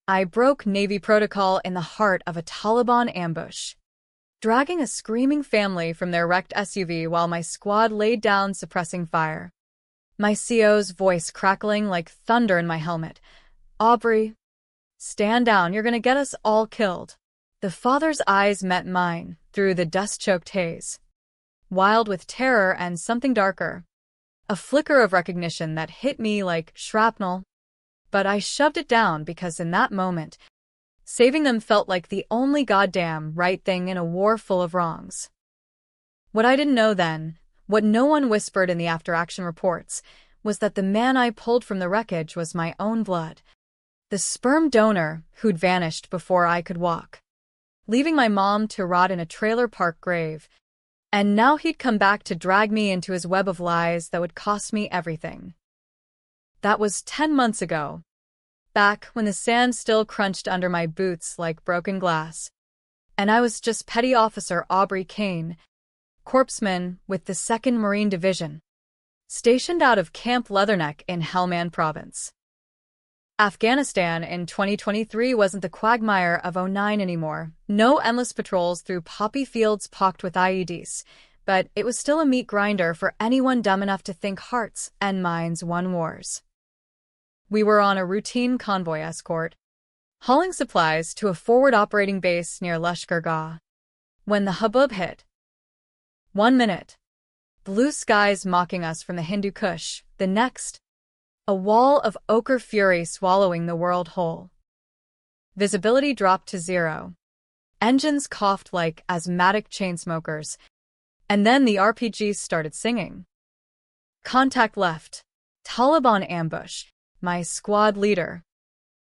I broke Navy protocol in the heart of a Taliban ambush, dragging a screaming family from their wrecked SUV while my squad laid down suppressing fire. My CO's voice crackling like thunder in my helmet. "Aubrey, stand down, you're gonna get us all killed." The father's eyes met mine through the dust-choked haze, wild with terror and something darker. A flicker of recognition that hit me like shrapnel. But I shoved it down because in that moment, saving them felt like the only goddamn right thing in a war full of wrongs. What I didn't know then, what no one whispered in the after-action reports, was that the man I pulled from the wreckage was my own blood. The sperm donor who'd vanished before I could walk, leaving my mom to rot in a trailer park grave. And now he'd come back to drag me into his web of lies that would cost me everything. That was 10 months ago, back when the sand still crunched under my boots like broken glass. And I was just Petty Officer Aubrey Kane, corpsman with the 2nd Marine Division, stationed out of Camp Leatherneck in Helmand Province. Afghanistan in 2023 wasn't the quagmire of '09 anymore. No endless patrols through poppy fields pocked with IEDs, but it was still a meat grinder for anyone dumb enough to think hearts and minds won wars. We were on a routine convoy escort, hauling supplies to a forward operating base near Lashkar-Gah, when the hubbub hit. 1 minute, blue skies mocking us from the Hindu Kush. The next, a wall of ochre fury swallowing the world whole. Visibility dropped to 0. Engines coughed like asthmatic chainsmokers, and then the RPGs started singing. Contact left. Taliban ambush. My squad leader,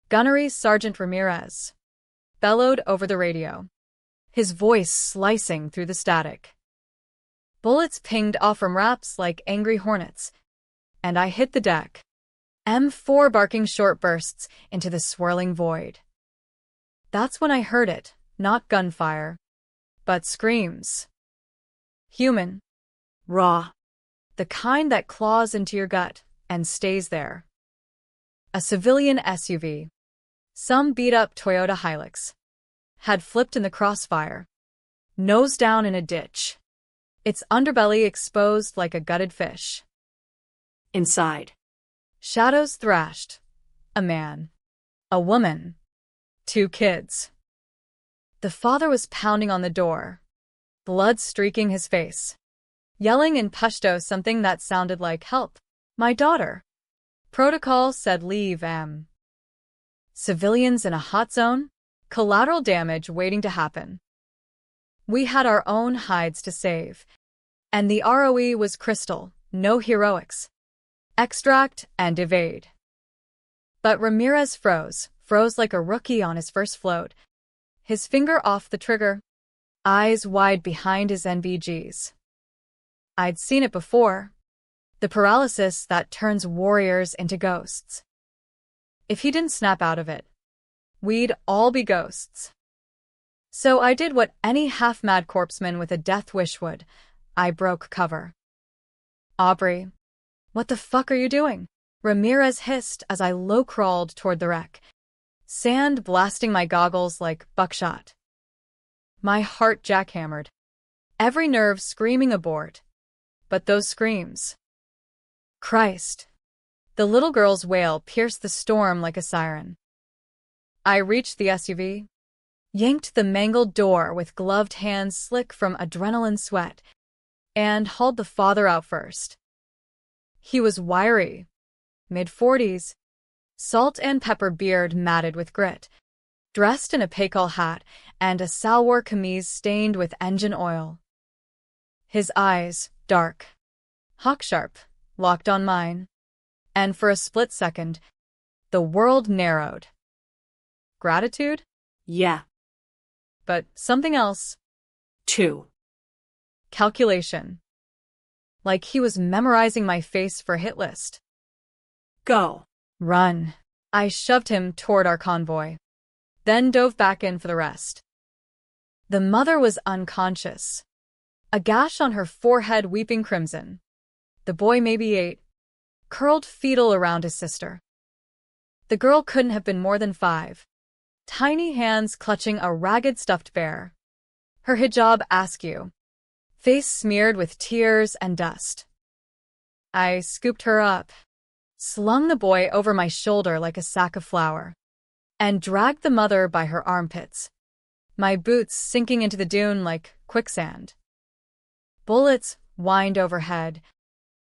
Gunnery Sergeant Ramirez, bellowed over the radio, his voice slicing through the static. Bullets pinged off from wraps like angry hornets, and I hit the deck, M4 barking short bursts into the swirling void. That's when I heard it, not gunfire, but screams. Human. Raw. The kind that claws into your gut and stays there. A civilian SUV, some beat-up Toyota Hilux, had flipped in the crossfire, nose down in a ditch, its underbelly exposed like a gutted fish. Inside, shadows thrashed. A man, a woman, 2 kids. The father was pounding on the door, blood streaking his face, yelling in Pashto something that sounded like, "Help, my daughter." Protocol said leave M. Civilians in a hot zone, collateral damage waiting to happen. We had our own hides to save, and the ROE was crystal, no heroics. Extract and evade. But Ramirez froze like a rookie on his first float, his finger off the trigger, eyes wide behind his NVGs. I'd seen it before. The paralysis that turns warriors into ghosts. If he didn't snap out of it, we'd all be ghosts. So I did what any half-mad corpsman with a death wish would. I broke cover. "Aubrey, what the fuck are you doing?" Ramirez hissed as I low-crawled toward the wreck, sand blasting my goggles like buckshot. My heart jackhammered, every nerve screaming abort. But those screams. Christ. The little girl's wail pierced the storm like a siren. I reached the SUV, yanked the mangled door with gloved hands slick from adrenaline sweat, and hauled the father out first. He was wiry, mid-40s, salt and pepper beard matted with grit, dressed in a Paycall hat and a salwar kameez stained with engine oil. His eyes, dark, hawk-sharp, locked on mine, and for a split second, the world narrowed. Gratitude? Yeah. But something else, too. Calculation. Like he was memorizing my face for a hit list. Go. Run. I shoved him toward our convoy, then dove back in for the rest. The mother was unconscious, a gash on her forehead weeping crimson. The boy, maybe 8, curled fetal around his sister. The girl couldn't have been more than 5, tiny hands clutching a ragged stuffed bear. Her hijab askew, face smeared with tears and dust. I scooped her up, slung the boy over my shoulder like a sack of flour, and dragged the mother by her armpits, my boots sinking into the dune like quicksand. Bullets whined overhead,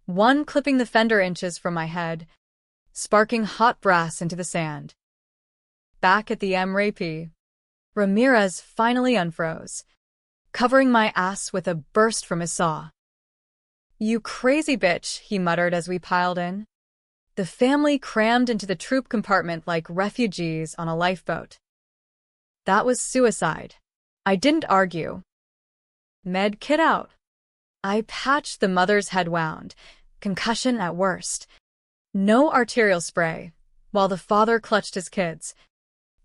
one clipping the fender inches from my head, sparking hot brass into the sand. Back at the MRAP, Ramirez finally unfroze, covering my ass with a burst from his saw. "You crazy bitch," he muttered as we piled in. The family crammed into the troop compartment like refugees on a lifeboat. That was suicide. I didn't argue. Med kit out. I patched the mother's head wound, concussion at worst. No arterial spray, while the father clutched his kids,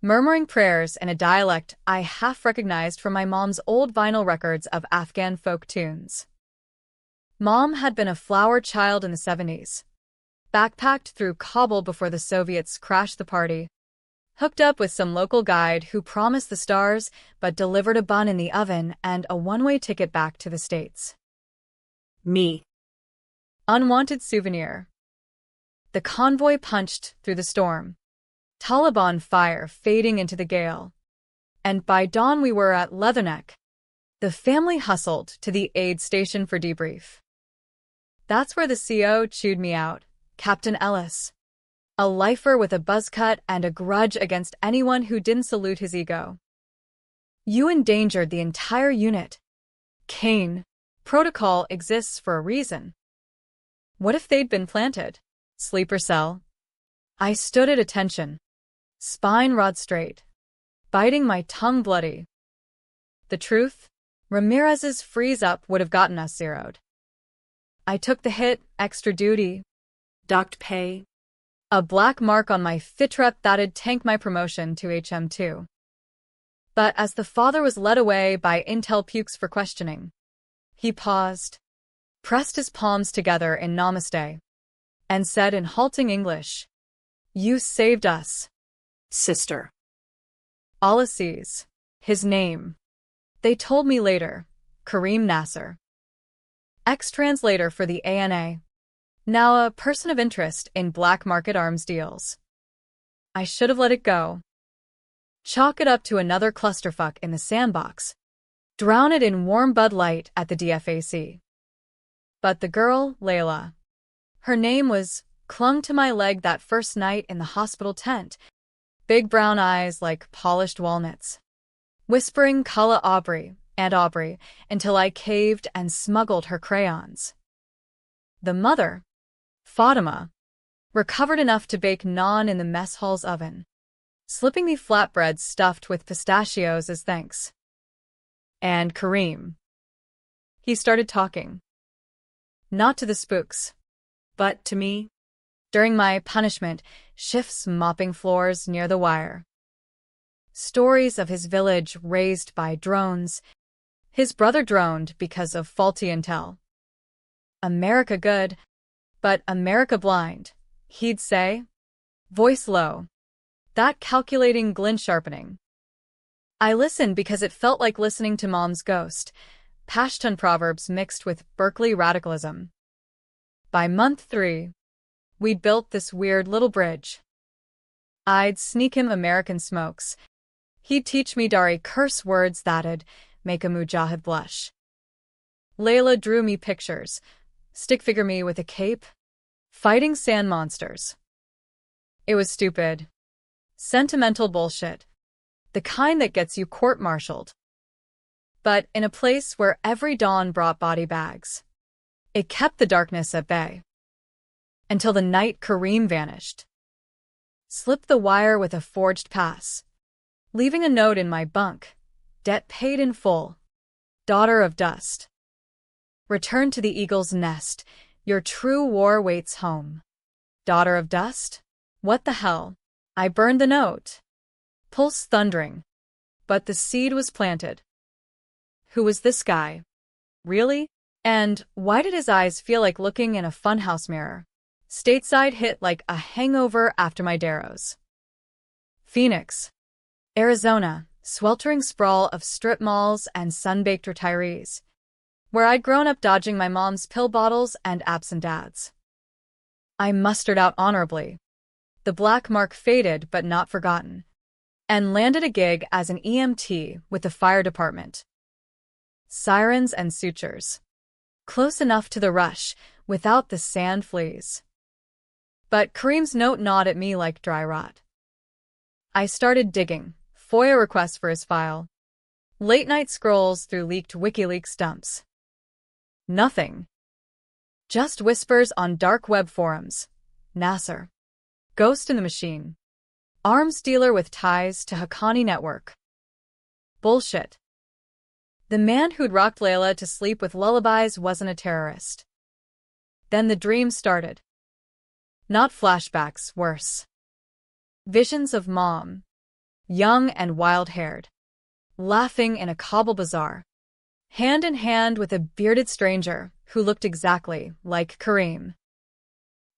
murmuring prayers in a dialect I half recognized from my mom's old vinyl records of Afghan folk tunes. Mom had been a flower child in the 70s, backpacked through Kabul before the Soviets crashed the party, hooked up with some local guide who promised the stars but delivered a bun in the oven and a one-way ticket back to the States. Me. Unwanted souvenir. The convoy punched through the storm, Taliban fire fading into the gale, and by dawn we were at Leatherneck. The family hustled to the aid station for debrief. That's where the CO chewed me out, Captain Ellis, a lifer with a buzz cut and a grudge against anyone who didn't salute his ego. "You endangered the entire unit. Kane, protocol exists for a reason." What if they'd been planted? Sleeper cell. I stood at attention, spine rod straight, biting my tongue bloody. The truth? Ramirez's freeze-up would have gotten us zeroed. I took the hit, extra duty, docked pay, a black mark on my fitrep that'd tank my promotion to HM2. But as the father was led away by intel pukes for questioning, he paused, pressed his palms together in namaste, and said in halting English, "You saved us, sister." Allah sees. His name. They told me later, Kareem Nasser. Ex-translator for the ANA. Now a person of interest in black market arms deals. I should have let it go. Chalk it up to another clusterfuck in the sandbox. Drown it in warm Bud Light at the DFAC. But the girl, Layla, her name clung to my leg that first night in the hospital tent. Big brown eyes like polished walnuts, whispering Kala Aubrey and Aubrey until I caved and smuggled her crayons. The mother, Fatima, recovered enough to bake naan in the mess hall's oven, slipping me flatbreads stuffed with pistachios as thanks. And Kareem. He started talking. Not to the spooks, but to me. During my punishment, shifts mopping floors near the wire. Stories of his village razed by drones. His brother droned because of faulty intel. America good, but America blind, he'd say. Voice low. That calculating glint sharpening. I listened because it felt like listening to Mom's ghost, Pashtun proverbs mixed with Berkeley radicalism. By month 3, we'd built this weird little bridge. I'd sneak him American smokes. He'd teach me Dari curse words that'd make a mujahid blush. Layla drew me pictures, stick figure me with a cape, fighting sand monsters. It was stupid. Sentimental bullshit. The kind that gets you court-martialed. But in a place where every dawn brought body bags. It kept the darkness at bay. Until the night Kareem vanished. Slipped the wire with a forged pass, leaving a note in my bunk. Debt paid in full. Daughter of dust. Return to the eagle's nest. Your true war waits home. Daughter of dust? What the hell? I burned the note. Pulse thundering. But the seed was planted. Who was this guy? Really? And why did his eyes feel like looking in a funhouse mirror? Stateside hit like a hangover after my Darrows. Phoenix. Arizona, sweltering sprawl of strip malls and sun-baked retirees, where I'd grown up dodging my mom's pill bottles and absent dads. I mustered out honorably. The black mark faded but not forgotten, and landed a gig as an EMT with the fire department. Sirens and sutures. Close enough to the rush, without the sand fleas. But Kareem's note gnawed at me like dry rot. I started digging, FOIA requests for his file. Late-night scrolls through leaked WikiLeaks dumps. Nothing. Just whispers on dark web forums. Nasser. Ghost in the machine. Arms dealer with ties to Haqqani network. Bullshit. The man who'd rocked Layla to sleep with lullabies wasn't a terrorist. Then the dream started. Not flashbacks, worse. Visions of Mom. Young and wild-haired. Laughing in a Kabul bazaar. Hand in hand with a bearded stranger who looked exactly like Kareem.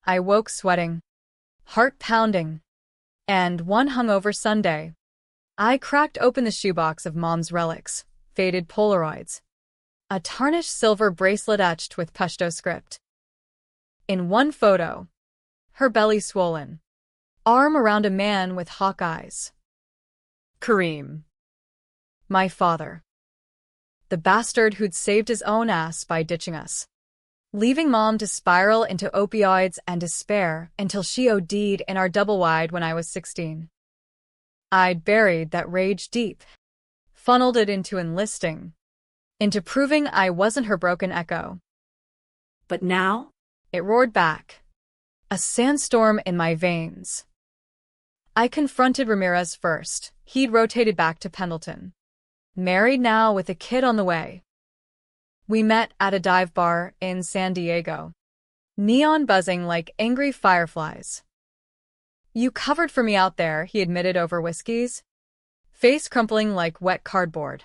I woke sweating. Heart pounding. And one hungover Sunday, I cracked open the shoebox of Mom's relics, faded Polaroids. A tarnished silver bracelet etched with Pashto script. In one photo, her belly swollen, arm around a man with hawk eyes. Kareem. My father. The bastard who'd saved his own ass by ditching us, leaving Mom to spiral into opioids and despair until she OD'd in our double-wide when I was 16. I'd buried that rage deep, funneled it into enlisting, into proving I wasn't her broken echo. But now? It roared back, a sandstorm in my veins. I confronted Ramirez first. He'd rotated back to Pendleton. Married now with a kid on the way. We met at a dive bar in San Diego. Neon buzzing like angry fireflies. You covered for me out there, he admitted over whiskeys. Face crumpling like wet cardboard.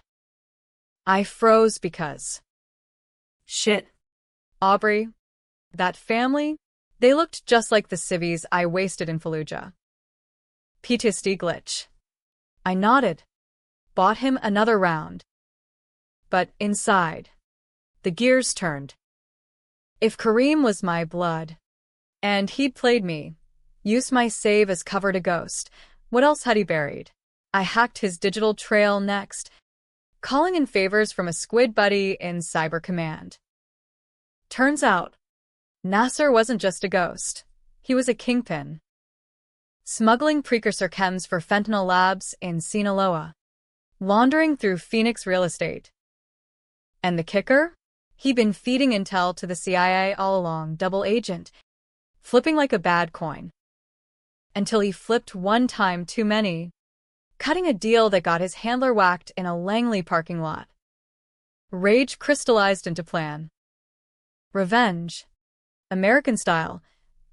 I froze because... Shit. Aubrey, that family, they looked just like the civvies I wasted in Fallujah. PTSD glitch. I nodded. Bought him another round. But inside, the gears turned. If Kareem was my blood, and he'd played me, used my save as cover to ghost, what else had he buried? I hacked his digital trail next, calling in favors from a squid buddy in Cyber Command. Turns out, Nasser wasn't just a ghost. He was a kingpin. Smuggling precursor chems for fentanyl labs in Sinaloa. Laundering through Phoenix real estate. And the kicker? He'd been feeding intel to the CIA all along, double agent, flipping like a bad coin. Until he flipped one time too many, cutting a deal that got his handler whacked in a Langley parking lot. Rage crystallized into plan. Revenge. American style,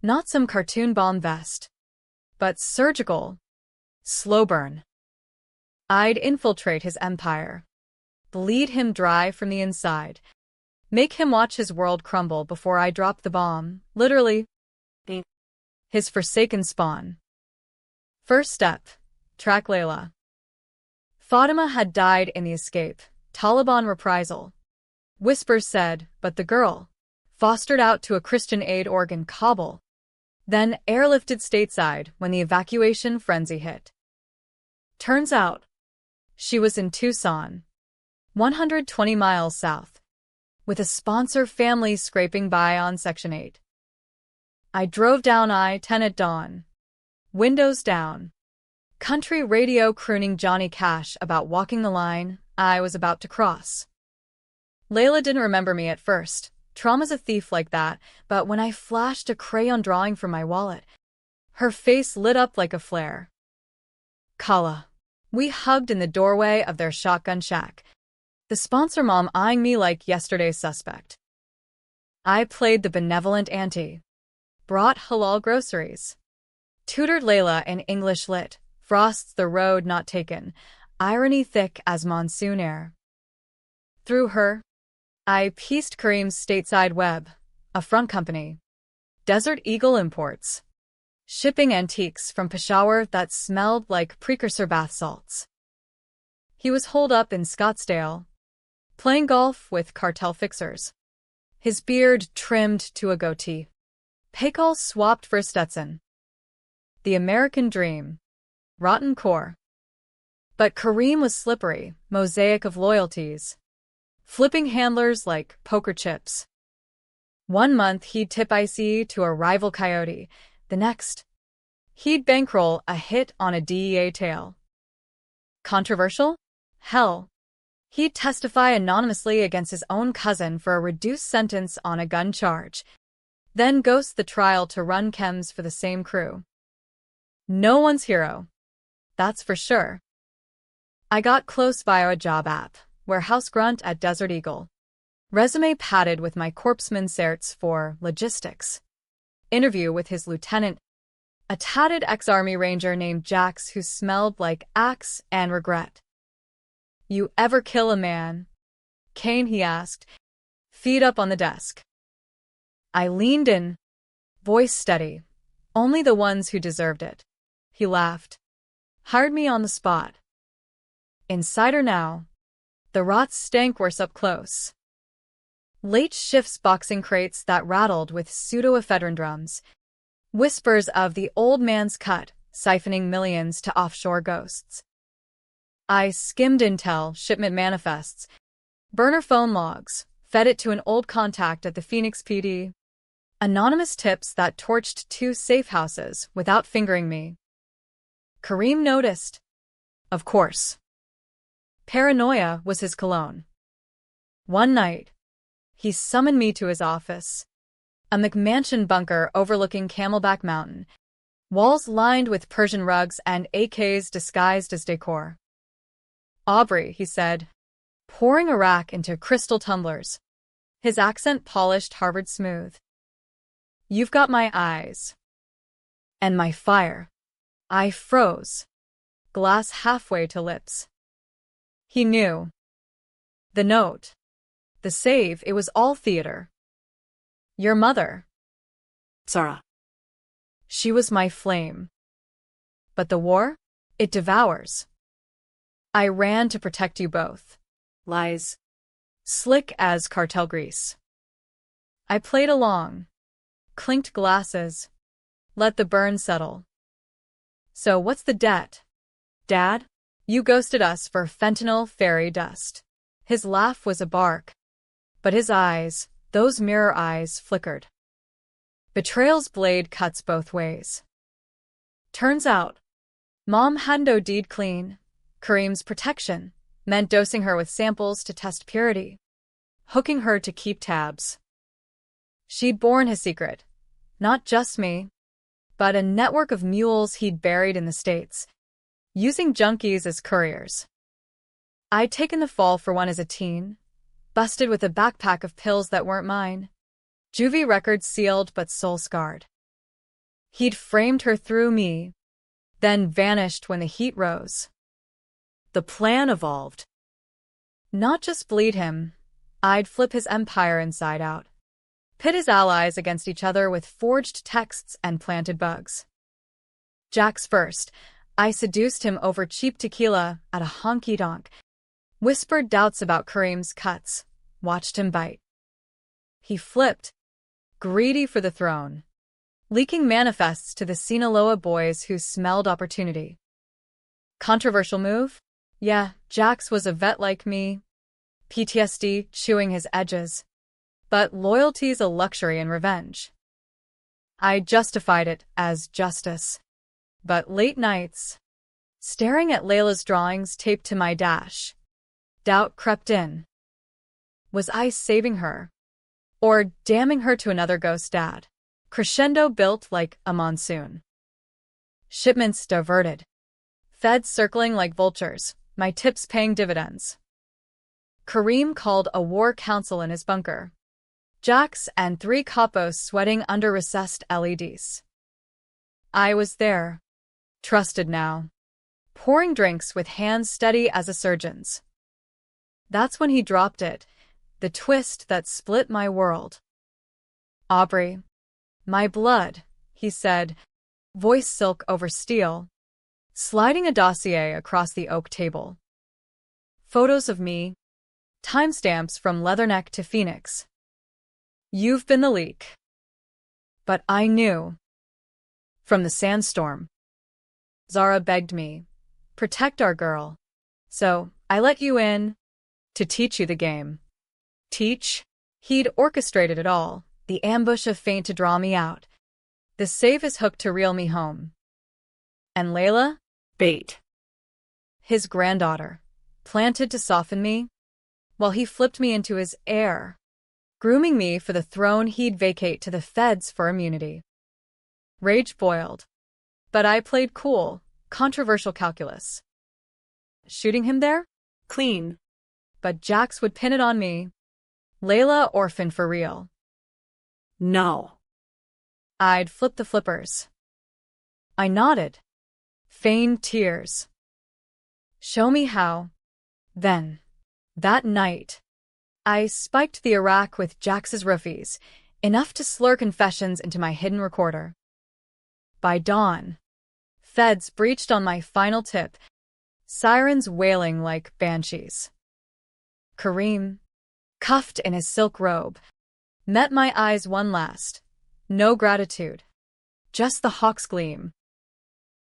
not some cartoon bomb vest, but surgical. Slow burn. I'd infiltrate his empire, bleed him dry from the inside, make him watch his world crumble before I drop the bomb, literally. His forsaken spawn. First step, track Layla. Fatima had died in the escape, Taliban reprisal. Whispers said, but the girl, fostered out to a Christian aid org in Kabul, then airlifted stateside when the evacuation frenzy hit. Turns out, she was in Tucson, 120 miles south, with a sponsor family scraping by on Section 8. I drove down I-10 at dawn, windows down, country radio crooning Johnny Cash about walking the line I was about to cross. Layla didn't remember me at first. Trauma's a thief like that, but when I flashed a crayon drawing from my wallet, her face lit up like a flare. Kala. We hugged in the doorway of their shotgun shack, the sponsor mom eyeing me like yesterday's suspect. I played the benevolent auntie, brought halal groceries, tutored Layla in English lit, Frost's The Road Not Taken, irony thick as monsoon air. Through her, I pieced Kareem's stateside web, a front company, Desert Eagle Imports, shipping antiques from Peshawar that smelled like precursor bath salts. He was holed up in Scottsdale, playing golf with cartel fixers. His beard trimmed to a goatee. Paycall swapped for Stetson. The American dream. Rotten core. But Kareem was slippery, mosaic of loyalties. Flipping handlers like poker chips. One month he'd tip IC to a rival coyote. The next, he'd bankroll a hit on a DEA tail. Controversial? Hell. He'd testify anonymously against his own cousin for a reduced sentence on a gun charge, then ghost the trial to run chems for the same crew. No one's hero. That's for sure. I got close via a job app, warehouse grunt at Desert Eagle. Resume padded with my corpsman certs for logistics. Interview with his lieutenant, a tatted ex-Army ranger named Jax who smelled like axe and regret. "You ever kill a man?" Kane, he asked, feet up on the desk. I leaned in, voice steady. "Only the ones who deserved it." He laughed. "Hired me on the spot." Insider now. The rots stank worse up close. Late shifts boxing crates that rattled with pseudoephedrine drums. Whispers of the old man's cut, siphoning millions to offshore ghosts. I skimmed intel, shipment manifests, burner phone logs, fed it to an old contact at the Phoenix PD. Anonymous tips that torched 2 safe houses without fingering me. Kareem noticed. Of course. Paranoia was his cologne. One night, he summoned me to his office. A McMansion bunker overlooking Camelback Mountain. Walls lined with Persian rugs and AKs disguised as decor. "Aubrey," he said, pouring a rack into crystal tumblers. His accent polished Harvard smooth. "You've got my eyes. And my fire." I froze. Glass halfway to lips. He knew. The note. The save, it was all theater. "Your mother." Sarah. "She was my flame. But the war? It devours. I ran to protect you both." Lies. Slick as cartel grease. I played along. Clinked glasses. Let the burn settle. "So what's the debt? Dad? You ghosted us for fentanyl fairy dust." His laugh was a bark. But his eyes, those mirror eyes, flickered. Betrayal's blade cuts both ways. Turns out, Mom hadn't OD'd clean. Kareem's protection meant dosing her with samples to test purity, hooking her to keep tabs. She'd borne his secret. Not just me, but a network of mules he'd buried in the States, using junkies as couriers. I'd taken the fall for one as a teen, busted with a backpack of pills that weren't mine. Juvie records sealed but soul-scarred. He'd framed her through me, then vanished when the heat rose. The plan evolved. Not just bleed him, I'd flip his empire inside out. Pit his allies against each other with forged texts and planted bugs. Jax first. I seduced him over cheap tequila at a honky-tonk. Whispered doubts about Kareem's cuts. Watched him bite. He flipped. Greedy for the throne. Leaking manifests to the Sinaloa boys who smelled opportunity. Controversial move? Yeah, Jax was a vet like me. PTSD chewing his edges. But loyalty's a luxury in revenge. I justified it as justice. But late nights, staring at Layla's drawings taped to my dash, doubt crept in. Was I saving her? Or damning her to another ghost dad? Crescendo built like a monsoon. Shipments diverted. Feds circling like vultures, my tips paying dividends. Kareem called a war council in his bunker. Jax and 3 capos sweating under recessed LEDs. I was there. Trusted now. Pouring drinks with hands steady as a surgeon's. That's when he dropped it, the twist that split my world. "Aubrey. My blood," he said, voice silk over steel, sliding a dossier across the oak table. Photos of me. Timestamps from Leatherneck to Phoenix. You've been the leak. But I knew. From the sandstorm. Zara begged me. Protect our girl. So, I let you in. To teach you the game. Teach? He'd orchestrated it all. The ambush of fate to draw me out. The safest hook to reel me home. And Layla? Bait. His granddaughter. Planted to soften me, while he flipped me into his heir, grooming me for the throne he'd vacate to the feds for immunity. Rage boiled. But I played cool, controversial calculus. Shooting him there? Clean. But Jax would pin it on me. Layla orphan for real. No. I'd flip the flippers. I nodded. Feigned tears. Show me how. Then, that night, I spiked the Iraq with Jax's roofies, enough to slur confessions into my hidden recorder. By dawn, feds breached on my final tip, sirens wailing like banshees. Kareem, cuffed in his silk robe, met my eyes one last. No gratitude. Just the hawk's gleam.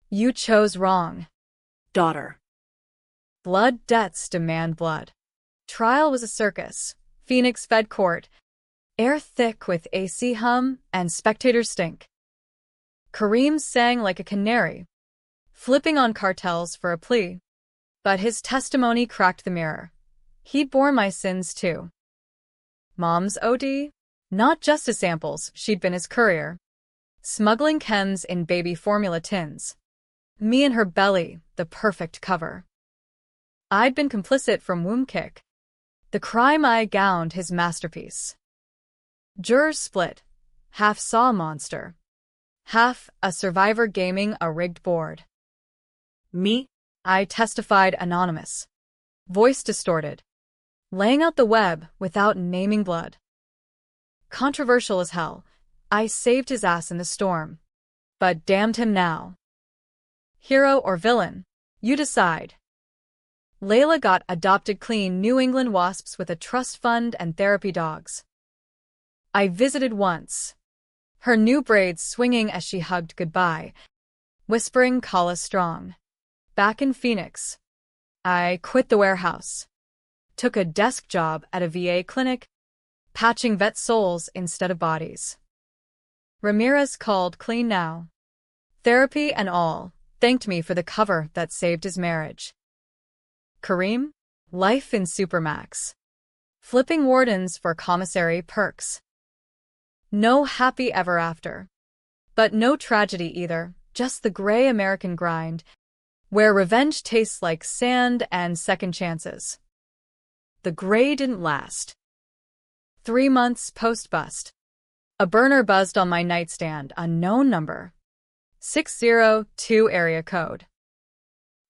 You chose wrong. Daughter. Blood debts demand blood. Trial was a circus. Phoenix Fed Court. Air thick with AC hum and spectators stink. Kareem sang like a canary, flipping on cartels for a plea. But his testimony cracked the mirror. He'd borne my sins too. Mom's OD? Not just as samples, she'd been his courier. Smuggling chems in baby formula tins. Me and her belly, the perfect cover. I'd been complicit from womb kick. The crime I gowned his masterpiece. Jurors split. Half saw a monster. Half a survivor gaming a rigged board. Me? I testified anonymous. Voice distorted. Laying out the web without naming blood. Controversial as hell, I saved his ass in the storm. But damned him now. Hero or villain? You decide. Layla got adopted clean New England wasps with a trust fund and therapy dogs. I visited once. Her new braids swinging as she hugged goodbye, whispering call us strong. Back in Phoenix. I quit the warehouse. Took a desk job at a VA clinic, patching vet souls instead of bodies. Ramirez called clean now. Therapy and all, thanked me for the cover that saved his marriage. Kareem? Life in Supermax. Flipping wardens for commissary perks. No happy ever after. But no tragedy either, just the gray American grind, where revenge tastes like sand and second chances. The gray didn't last. 3 months post-bust. A burner buzzed on my nightstand, unknown number. 602 area code.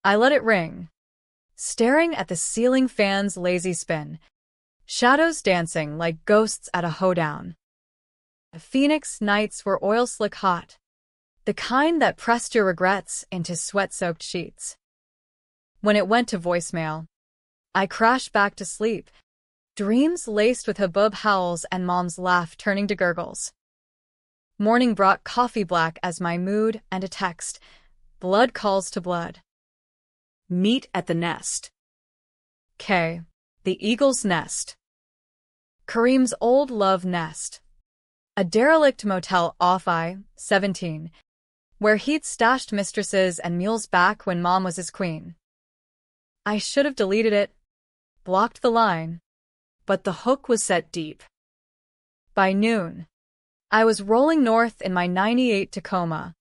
I let it ring. Staring at the ceiling fan's lazy spin. Shadows dancing like ghosts at a hoedown. Phoenix nights were oil-slick hot. The kind that pressed your regrets into sweat-soaked sheets. When it went to voicemail, I crashed back to sleep. Dreams laced with habub howls and mom's laugh turning to gurgles. Morning brought coffee black as my mood and a text. Blood calls to blood. Meet at the nest. K. The Eagle's Nest. Kareem's old love nest. A derelict motel off I-17, where he'd stashed mistresses and mules back when mom was his queen. I should have deleted it, blocked the line, But the hook was set deep. By noon, I was rolling north in my '98 Tacoma,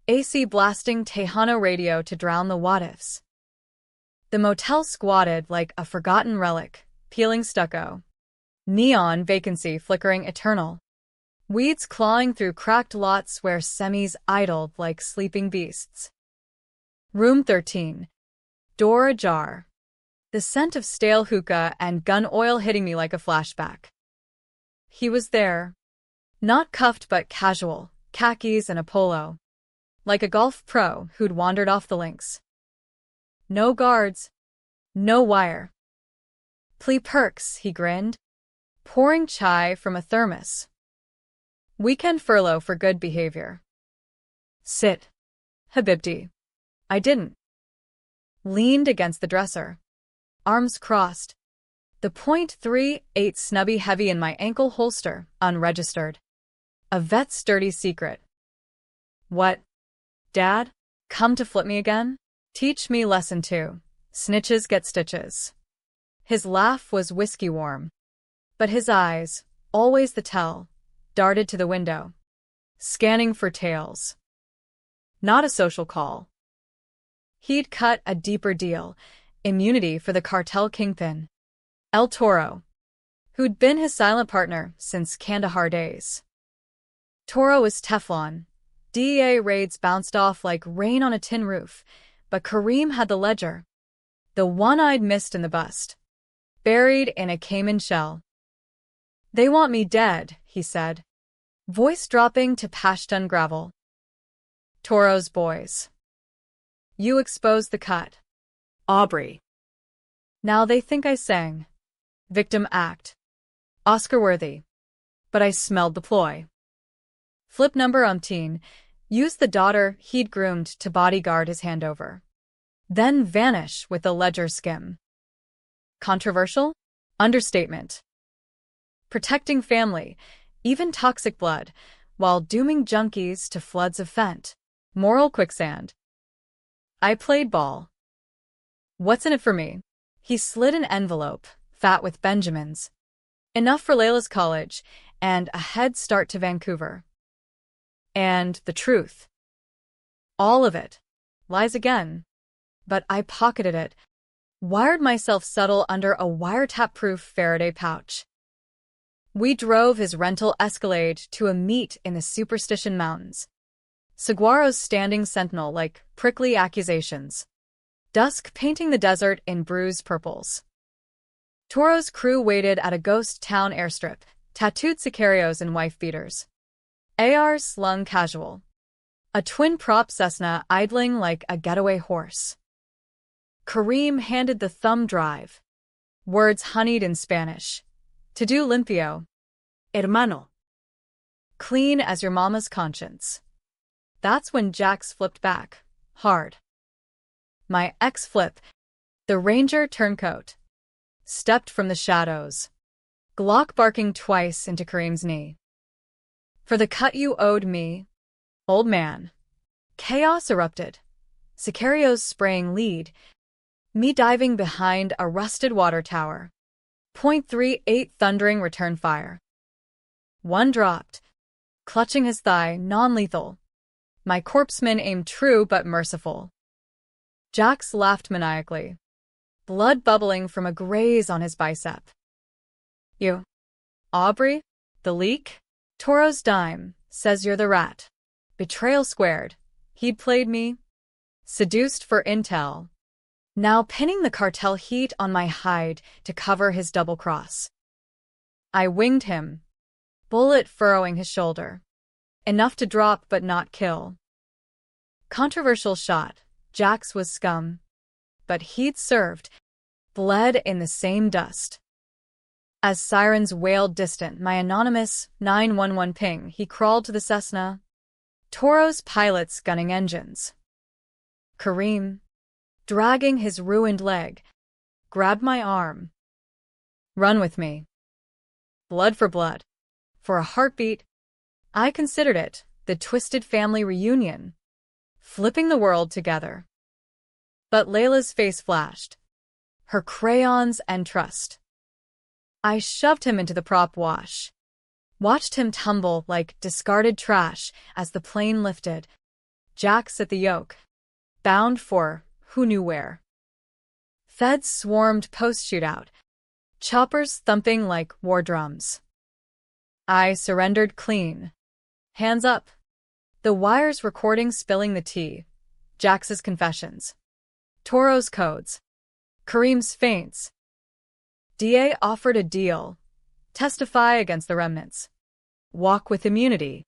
AC blasting Tejano radio to drown the what-ifs. The motel squatted like a forgotten relic, peeling stucco. Neon vacancy flickering eternal. Weeds clawing through cracked lots where semis idled like sleeping beasts. Room 13. Door ajar. The scent of stale hookah and gun oil hitting me like a flashback. He was there. Not cuffed but casual, khakis and a polo. Like a golf pro who'd wandered off the links. No guards. No wire. Plea perks, he grinned, pouring chai from a thermos. Weekend furlough for good behavior. Sit. Habibti. I didn't. Leaned against the dresser. Arms crossed. The .38 snubby heavy in my ankle holster, unregistered. A vet's dirty secret. What? Dad? Come to flip me again? Teach me lesson 2. Snitches get stitches. His laugh was whiskey warm. But his eyes, always the tell, darted to the window, scanning for tails. Not a social call. He'd cut a deeper deal, immunity for the cartel kingpin, El Toro, who'd been his silent partner since Kandahar days. Toro was Teflon. DEA raids bounced off like rain on a tin roof, but Kareem had the ledger. The one I'd missed in the bust. Buried in a caiman shell. They want me dead, he said, voice dropping to Pashtun gravel. Toro's boys. You exposed the cut. Aubrey. Now they think I sang. Victim act. Oscar-worthy. But I smelled the ploy. Flip number umpteen, used the daughter he'd groomed to bodyguard his handover. Then vanish with the ledger skim. Controversial? Understatement. Protecting family, even toxic blood, while dooming junkies to floods of fent. Moral quicksand. I played ball. What's in it for me? He slid an envelope, fat with Benjamins. Enough for Layla's college, and a head start to Vancouver. And the truth. All of it. Lies again. But I pocketed it. Wired myself subtle under a wiretap-proof Faraday pouch. We drove his rental Escalade to a meet in the Superstition Mountains. Saguaros standing sentinel like prickly accusations. Dusk painting the desert in bruised purples. Toro's crew waited at a ghost town airstrip, tattooed sicarios and wife-beaters. ARs slung casual. A twin-prop Cessna idling like a getaway horse. Kareem handed the thumb drive. Words honeyed in Spanish. To do limpio. Hermano. Clean as your mama's conscience. That's when Jax flipped back. Hard. My ex-flip. The Ranger turncoat. Stepped from the shadows. Glock barking twice into Kareem's knee. For the cut you owed me, old man. Chaos erupted. Sicarios spraying lead. Me diving behind a rusted water tower. .38 thundering return fire. One dropped. Clutching his thigh, non-lethal. My corpseman aimed true but merciful. Jax laughed maniacally. Blood bubbling from a graze on his bicep. You. Aubrey? The leak? Toro's dime, says you're the rat. Betrayal squared. He'd played me. Seduced for intel. Now pinning the cartel heat on my hide to cover his double cross. I winged him. Bullet furrowing his shoulder. Enough to drop but not kill. Controversial shot. Jax was scum. But he'd served. Bled in the same dust. As sirens wailed distant my anonymous 911 ping, he crawled to the Cessna. Toro's pilots gunning engines. Kareem, dragging his ruined leg, grabbed my arm. Run with me. Blood for blood. For a heartbeat. I considered it the twisted family reunion. Flipping the world together. But Layla's face flashed. Her crayons and trust. I shoved him into the prop wash. Watched him tumble like discarded trash as the plane lifted. Jax at the yoke. Bound for who knew where. Feds swarmed post-shootout. Choppers thumping like war drums. I surrendered clean. Hands up. The wires recording spilling the tea. Jax's confessions. Toro's codes. Kareem's feints. DA offered a deal. Testify against the remnants. Walk with immunity.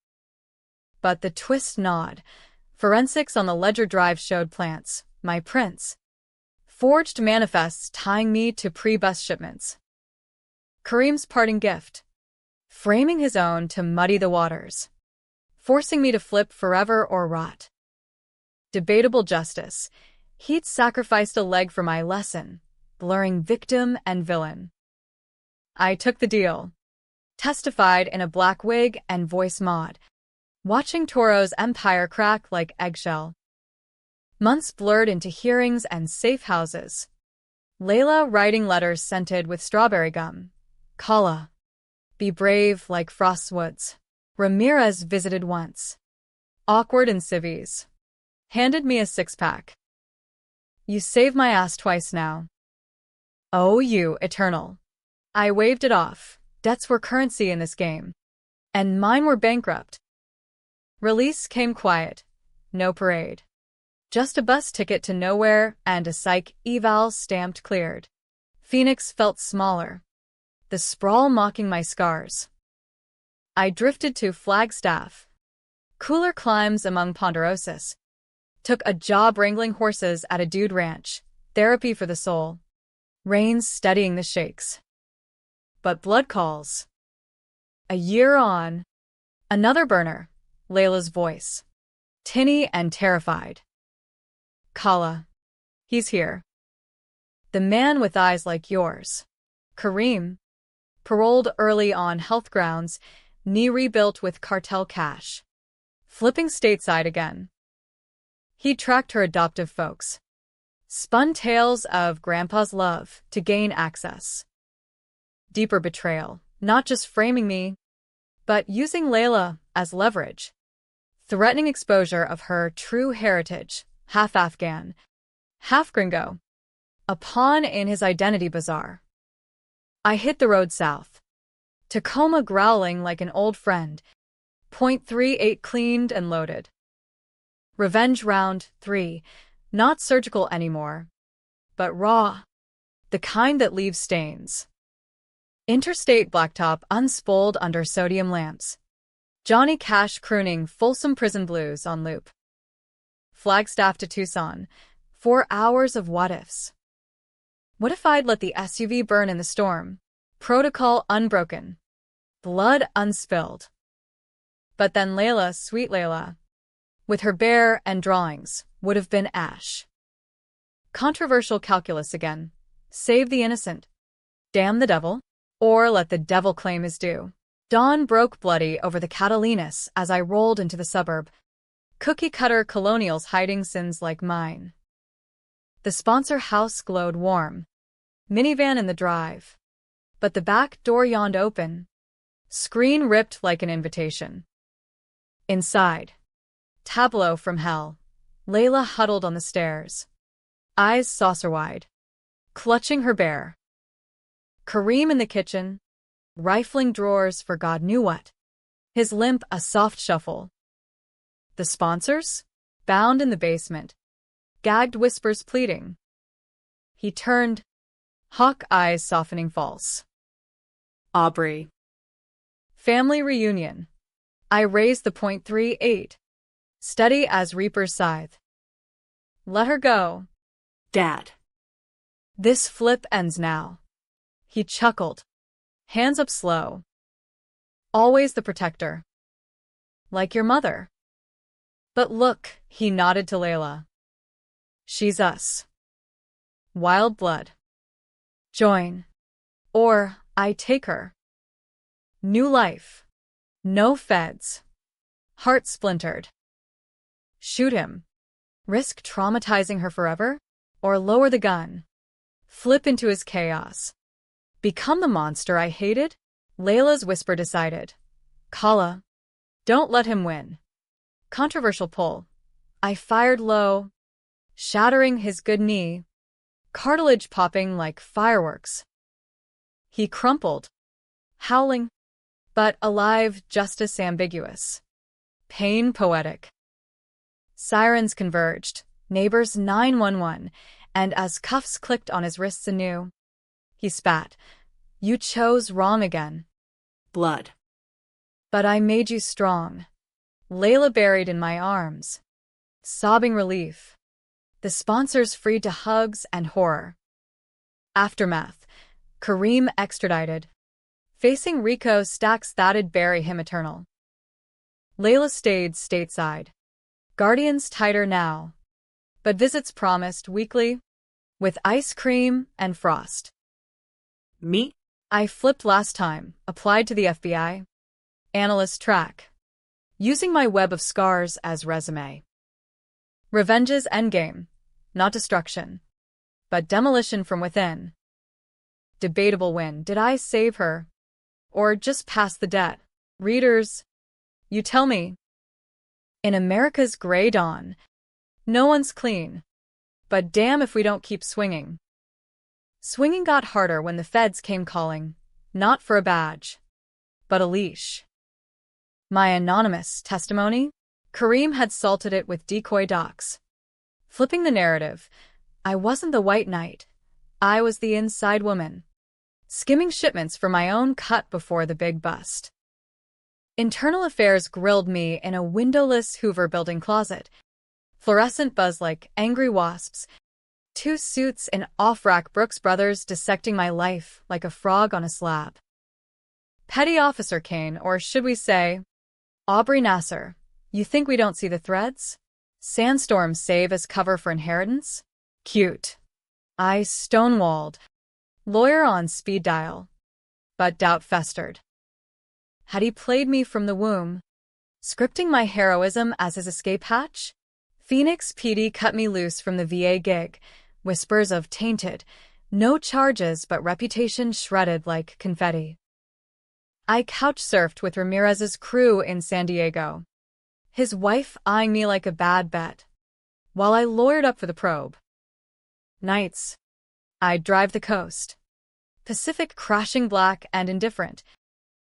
But the twist gnawed. Forensics on the ledger drive showed plants, my prints. Forged manifests tying me to pre-bus shipments. Kareem's parting gift, framing his own to muddy the waters, forcing me to flip forever or rot. Debatable justice. He'd sacrificed a leg for my lesson, blurring victim and villain. I took the deal, testified in a black wig and voice mod, watching Toro's empire crack like eggshell. Months blurred into hearings and safe houses. Layla writing letters scented with strawberry gum. Kala, be brave like Frost's woods. Ramirez visited once. Awkward in civvies. Handed me a six-pack. You saved my ass twice now. Oh, you, eternal. I waved it off. Debts were currency in this game. And mine were bankrupt. Release came quiet. No parade. Just a bus ticket to nowhere and a psych eval stamped cleared. Phoenix felt smaller. The sprawl mocking my scars. I drifted to Flagstaff. Cooler climbs among ponderosis. Took a job wrangling horses at a dude ranch. Therapy for the soul. Rains steadying the shakes. But blood calls. A year on. Another burner. Layla's voice. Tinny and terrified. Kala. He's here. The man with eyes like yours. Kareem. Paroled early on health grounds, knee rebuilt with cartel cash. Flipping stateside again. He tracked her adoptive folks. Spun tales of Grandpa's love to gain access. Deeper betrayal, not just framing me, but using Layla as leverage. Threatening exposure of her true heritage, half Afghan, half gringo. A pawn in his identity bazaar. I hit the road south. Tacoma growling like an old friend. .38 cleaned and loaded. Revenge round 3. Not surgical anymore, but raw. The kind that leaves stains. Interstate blacktop unspooled under sodium lamps. Johnny Cash crooning Folsom Prison Blues on loop. Flagstaff to Tucson. 4 hours of what-ifs. What if I'd let the SUV burn in the storm? Protocol unbroken. Blood unspilled. But then Layla, sweet Layla, with her bear and drawings, would have been ash. Controversial calculus again. Save the innocent. Damn the devil. Or let the devil claim his due. Dawn broke bloody over the Catalinas as I rolled into the suburb. Cookie-cutter colonials hiding sins like mine. The sponsor house glowed warm. Minivan in the drive. But the back door yawned open. Screen ripped like an invitation. Inside. Tableau from hell. Layla huddled on the stairs. Eyes saucer-wide. Clutching her bear. Kareem in the kitchen. Rifling drawers for God knew what. His limp a soft shuffle. The sponsors? Bound in the basement. Gagged whispers pleading. He turned. Hawk eyes softening false. Aubrey. Family reunion. I raised the .38. Steady as Reaper's scythe. Let her go. Dad. This flip ends now. He chuckled. Hands up slow. Always the protector. Like your mother. But look, he nodded to Layla. She's us. Wild blood. Join. Or I take her. New life. No feds. Heart splintered. Shoot him. Risk traumatizing her forever? Or lower the gun. Flip into his chaos. Become the monster I hated? Layla's whisper decided. Kala. Don't let him win. Controversial pull. I fired low, shattering his good knee. Cartilage popping like fireworks. He crumpled. Howling. But alive, justice ambiguous. Pain poetic. Sirens converged. Neighbors 911. And as cuffs clicked on his wrists anew, he spat. You chose wrong again. Blood. But I made you strong. Layla buried in my arms. Sobbing relief. The sponsors freed to hugs and horror. Aftermath. Kareem extradited. Facing Rico stacks that'd bury him eternal. Layla stayed stateside. Guardians tighter now, but visits promised weekly, with ice cream and frost. Me? I flipped last time, applied to the FBI. Analyst track. Using my web of scars as resume. Revenge's endgame. Not destruction, but demolition from within. Debatable win. Did I save her? Or just pass the debt? Readers, you tell me. In America's gray dawn, no one's clean. But damn if we don't keep swinging. Swinging got harder when the feds came calling, not for a badge, but a leash. My anonymous testimony? Kareem had salted it with decoy docs. Flipping the narrative, I wasn't the white knight. I was the inside woman. Skimming shipments for my own cut before the big bust. Internal Affairs grilled me in a windowless Hoover building closet. Fluorescent buzz like angry wasps. 2 suits in off-rack Brooks Brothers dissecting my life like a frog on a slab. Petty Officer Kane, or should we say, Aubrey Nasser. You think we don't see the threads? Sandstorm save as cover for inheritance? Cute. I stonewalled. Lawyer on speed dial. But doubt festered. Had he played me from the womb, scripting my heroism as his escape hatch? Phoenix PD cut me loose from the VA gig. Whispers of tainted. No charges but reputation shredded like confetti. I couch-surfed with Ramirez's crew in San Diego. His wife eyeing me like a bad bet, while I lawyered up for the probe. Nights, I'd drive the coast. Pacific crashing black and indifferent.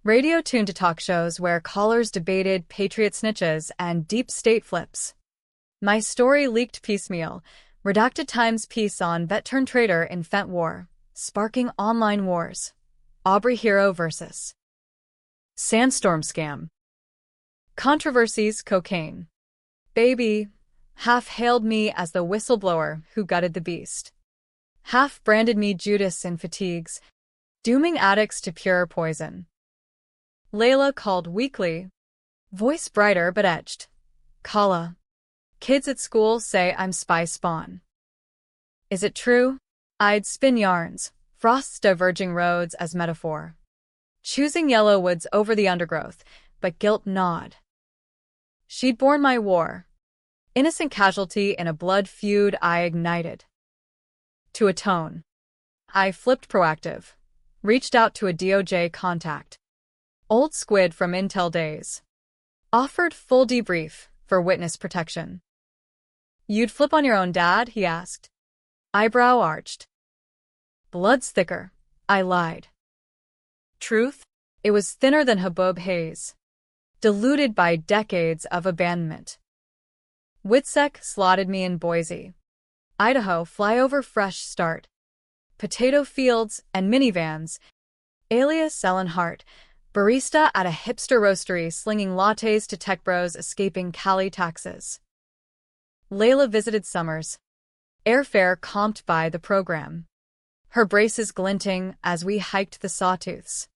Radio tuned to talk shows where callers debated patriot snitches and deep state flips. My story leaked piecemeal. Redacted Times piece on vet-turned-traitor in Fent War, sparking online wars. Aubrey hero versus Sandstorm scam. Controversies cocaine. Baby half hailed me as the whistleblower who gutted the beast. Half branded me Judas in fatigues, dooming addicts to pure poison. Layla called weekly, voice brighter but edged. Kala. Kids at school say I'm spy spawn. Is it true? I'd spin yarns, frost's diverging roads as metaphor. Choosing yellow woods over the undergrowth, but guilt gnawed. She'd borne my war. Innocent casualty in a blood feud I ignited. To atone, I flipped proactive, reached out to a DOJ contact. Old squid from Intel days. Offered full debrief for witness protection. You'd flip on your own dad? He asked. Eyebrow arched. Blood's thicker, I lied. Truth? It was thinner than Habub haze, diluted by decades of abandonment. Witsec slotted me in Boise, Idaho flyover fresh start. Potato fields and minivans, alias Ellen Hart, barista at a hipster roastery slinging lattes to tech bros escaping Cali taxes. Layla visited Summers, airfare comped by the program. Her braces glinting as we hiked the sawtooths.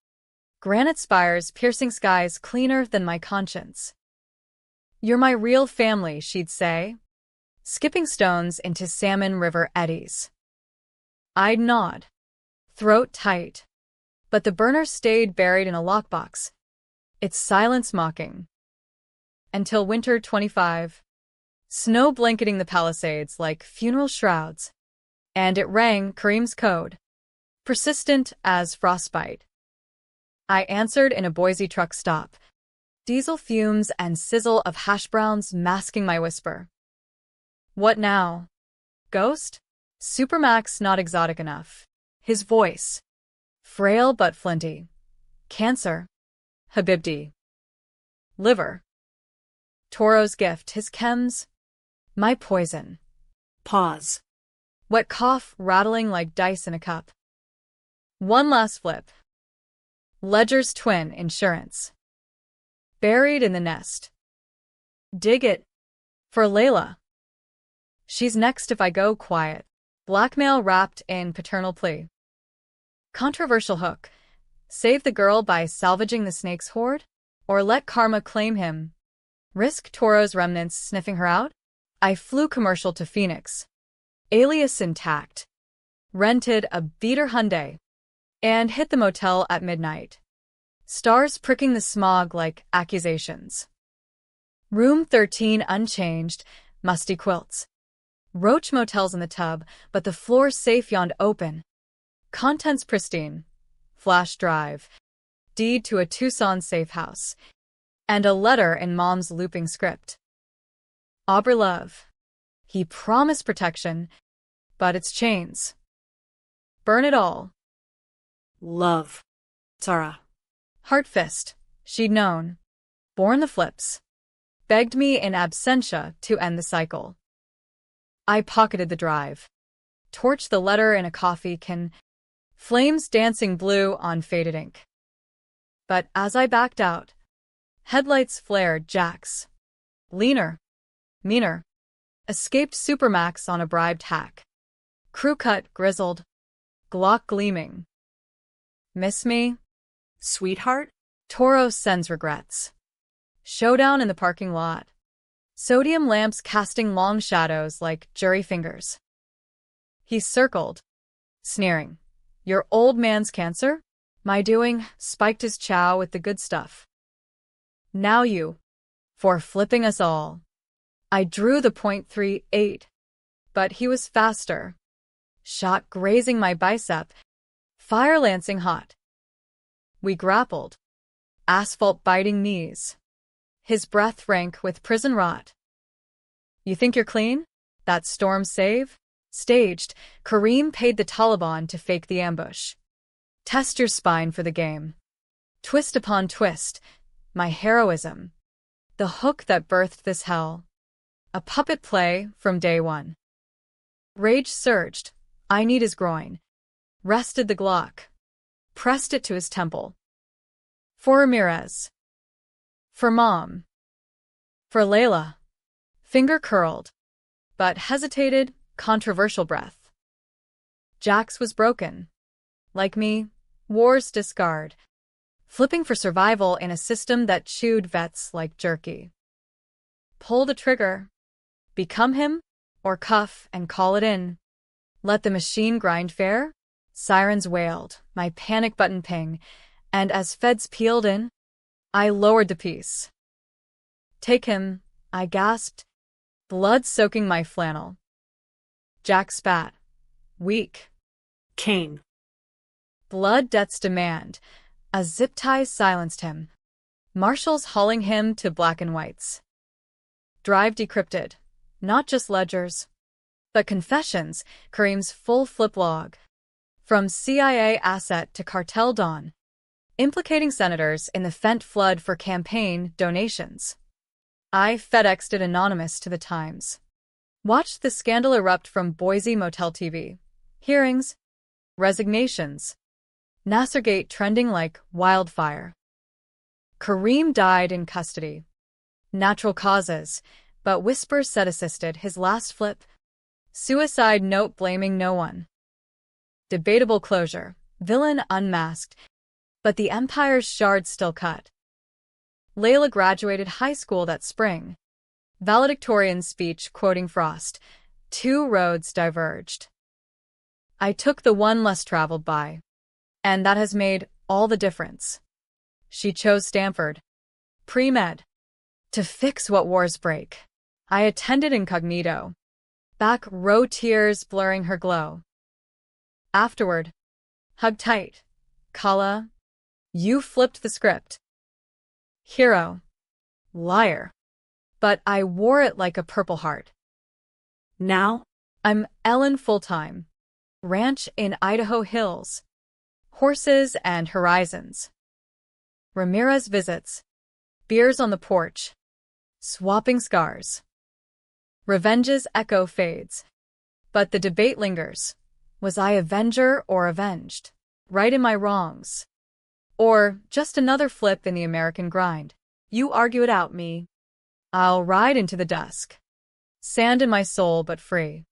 Granite spires piercing skies cleaner than my conscience. You're my real family, she'd say, skipping stones into Salmon River eddies. I'd nod, throat tight, but the burner stayed buried in a lockbox, its silence mocking. Until winter 25. Snow blanketing the Palisades like funeral shrouds. And it rang Kareem's code, persistent as frostbite. I answered in a Boise truck stop, diesel fumes and sizzle of hash browns masking my whisper. What now? Ghost? Supermax not exotic enough. His voice, frail but flinty. Cancer. Habibdi. Liver. Toro's gift, his chems. My poison. Pause. Wet cough rattling like dice in a cup. One last flip. Ledger's twin insurance. Buried in the nest. Dig it. For Layla. She's next if I go quiet. Blackmail wrapped in paternal plea. Controversial hook. Save the girl by salvaging the snake's hoard? Or let karma claim him? Risk Toro's remnants sniffing her out? I flew commercial to Phoenix. Alias intact. Rented a beater Hyundai. And hit the motel at midnight. Stars pricking the smog like accusations. Room 13 unchanged, musty quilts. Roach motels in the tub, but the floor safe yawned open. Contents pristine. Flash drive. Deed to a Tucson safe house. And a letter in Mom's looping script. Aubrey Love. He promised protection, but it's chains. Burn it all. Love. Sarah. Heart fist. She'd known. Born the flips. Begged me in absentia to end the cycle. I pocketed the drive. Torched the letter in a coffee can. Flames dancing blue on faded ink. But as I backed out, headlights flared Jax. Leaner. Meaner. Escaped Supermax on a bribed hack. Crew cut, grizzled. Glock gleaming. Miss me? Sweetheart? Toro sends regrets. Showdown in the parking lot. Sodium lamps casting long shadows like jury fingers. He circled, sneering. Your old man's cancer? My doing, spiked his chow with the good stuff. Now you. For flipping us all. I drew the .38, but he was faster. Shot grazing my bicep, fire lancing hot. We grappled. Asphalt biting knees. His breath rank with prison rot. You think you're clean? That storm save? Staged, Kareem paid the Taliban to fake the ambush. Test your spine for the game. Twist upon twist, my heroism. The hook that birthed this hell. A puppet play from day one. Rage surged. I need his groin. Rested the Glock. Pressed it to his temple. For Ramirez. For Mom. For Layla. Finger curled. But hesitated, controversial breath. Jax was broken. Like me, war's discard. Flipping for survival in a system that chewed vets like jerky. Pull the trigger. Become him, or cuff and call it in. Let the machine grind fair? Sirens wailed, my panic button ping, and as feds peeled in, I lowered the piece. Take him, I gasped, blood soaking my flannel. Jack spat. Weak. Kane. Blood debt's demand. A zip tie silenced him. Marshals hauling him to black and whites. Drive decrypted. Not just ledgers, but confessions, Kareem's full flip log. From CIA asset to cartel dawn. Implicating senators in the Fent flood for campaign donations. I FedExed it anonymous to the Times. Watched the scandal erupt from Boise Motel TV. Hearings. Resignations. Nassergate trending like wildfire. Kareem died in custody. Natural causes, but whispers said assisted his last flip. Suicide note blaming no one. Debatable closure. Villain unmasked. But the Empire's shard still cut. Layla graduated high school that spring. Valedictorian speech quoting Frost. Two roads diverged. I took the one less traveled by. And that has made all the difference. She chose Stanford. Pre-med. To fix what wars break. I attended incognito. Back row tears blurring her glow. Afterward. Hug tight. Kala. You flipped the script. Hero. Liar. But I wore it like a Purple Heart. Now? I'm Ellen full-time. Ranch in Idaho Hills. Horses and horizons. Ramirez visits. Beers on the porch. Swapping scars. Revenge's echo fades. But the debate lingers. Was I avenger or avenged? Right in my wrongs. Or just another flip in the American grind? You argue it out, me. I'll ride into the dusk. Sand in my soul but free.